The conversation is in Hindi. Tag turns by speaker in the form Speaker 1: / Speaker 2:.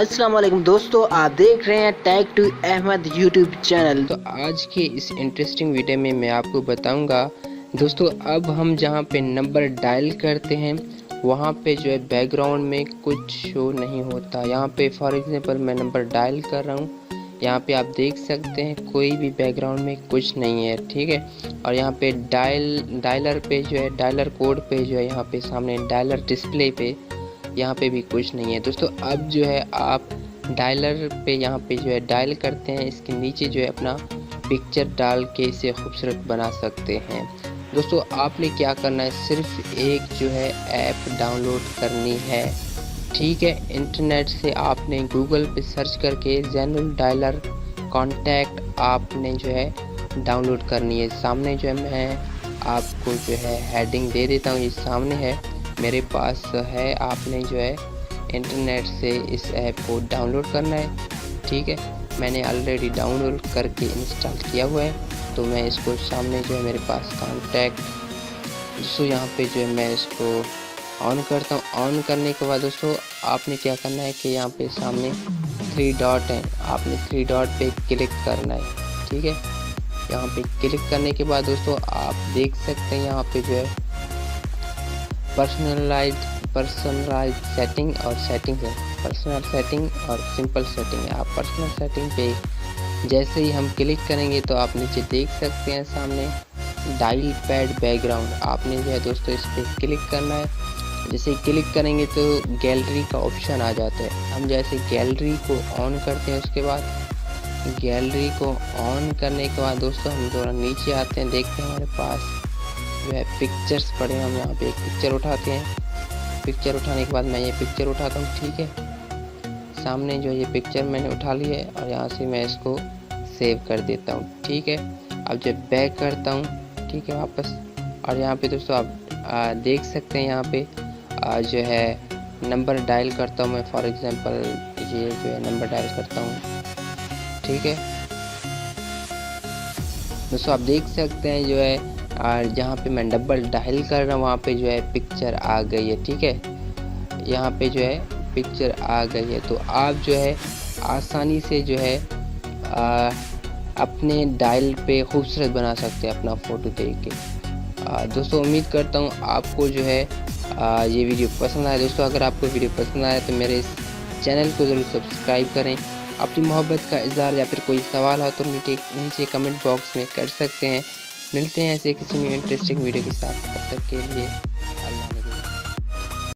Speaker 1: अस्सलाम वालेकुम दोस्तों, आप देख रहे हैं tag to Ahmad YouTube channel.
Speaker 2: तो आज के इस इंटरेस्टिंग वीडियो में मैं आपको बताऊंगा दोस्तों, अब हम जहां पे नंबर डायल करते हैं वहां पे जो है बैकग्राउंड में कुछ शो नहीं होता। यहां पे फॉर एग्जांपल मैं नंबर डायल कर रहा हूं, यहाँ पे आप देख सकते हैं कोई भी बैकग्राउंड में कुछ नहीं है, ठीक है। और यहाँ पे डायलर पे जो है, डायलर कोड पे जो है, यहाँ पे सामने डायलर डिस्प्ले पे यहाँ पे भी कुछ नहीं है दोस्तों। अब जो है आप डायलर पे यहाँ पे जो है डायल करते हैं, इसके नीचे जो है अपना पिक्चर डाल के इसे खूबसूरत बना सकते हैं दोस्तों। आपने क्या करना है, सिर्फ एक जो है ऐप डाउनलोड करनी है, ठीक है। इंटरनेट से आपने गूगल पे सर्च करके ज़ैनुल डायलर कॉन्टैक्ट आपने जो है डाउनलोड करनी है। सामने जो है मैं आपको जो है हेडिंग दे देता हूँ, ये सामने है मेरे पास है। आपने जो है इंटरनेट से इस ऐप को डाउनलोड करना है, ठीक है। मैंने ऑलरेडी डाउनलोड करके इंस्टॉल किया हुआ है, तो मैं इसको सामने जो है मेरे पास कॉन्टैक्ट दोस्तों यहाँ पे जो है मैं इसको ऑन करता हूँ। ऑन करने के बाद दोस्तों आपने क्या करना है कि यहाँ पे सामने 3 डॉट है, आपने 3 डॉट पे क्लिक करना है, ठीक है। यहाँ पे क्लिक करने के बाद दोस्तों आप देख सकते हैं यहाँ पे जो है पर्सनलाइज सेटिंग और सेटिंग है, पर्सनल सेटिंग और सिंपल सेटिंग है। आप पर्सनल सेटिंग पे जैसे ही हम क्लिक करेंगे तो आप नीचे देख सकते हैं सामने डायल पैड बैकग्राउंड, आपने जो है दोस्तों इस पर क्लिक करना है। जैसे क्लिक करेंगे तो गैलरी का ऑप्शन आ जाता है। हम जैसे गैलरी को ऑन करते हैं, उसके बाद गैलरी को ऑन करने के बाद दोस्तों हम थोड़ा नीचे आते हैं, देखते हैं हमारे पास जो है पिक्चर्स पड़े हैं। हम यहाँ पे एक पिक्चर उठाते हैं, पिक्चर उठाने के बाद मैं ये पिक्चर उठाता हूँ, ठीक है। सामने जो ये पिक्चर मैंने उठा ली है और यहाँ से मैं इसको सेव कर देता हूँ, ठीक है। अब जब बैक करता हूँ, ठीक है, वापस, और यहाँ पे दोस्तों आप देख सकते हैं यहाँ पे जो है नंबर डायल करता हूँ मैं। फॉर एग्जांपल ये जो है नंबर डायल करता हूँ, ठीक है दोस्तों। आप देख सकते हैं जो है जहाँ पे मैं डबल डायल कर रहा हूँ वहाँ पे जो है पिक्चर आ गई है, ठीक है। यहाँ पे जो है पिक्चर आ गई है, तो आप जो है आसानी से जो है अपने डायल पे खूबसूरत बना सकते हैं अपना फ़ोटो देख के। दोस्तों उम्मीद करता हूँ आपको जो है ये वीडियो पसंद आया दोस्तों। अगर आपको वीडियो पसंद आया तो मेरे इस चैनल को ज़रूर सब्सक्राइब करें। अपनी मोहब्बत का इज़हार या फिर कोई सवाल हो तो नीचे कमेंट बॉक्स में कर सकते हैं। मिलते हैं ऐसे किसी इंटरेस्टिंग वीडियो के साथ, तब तक के लिए अल्लाह।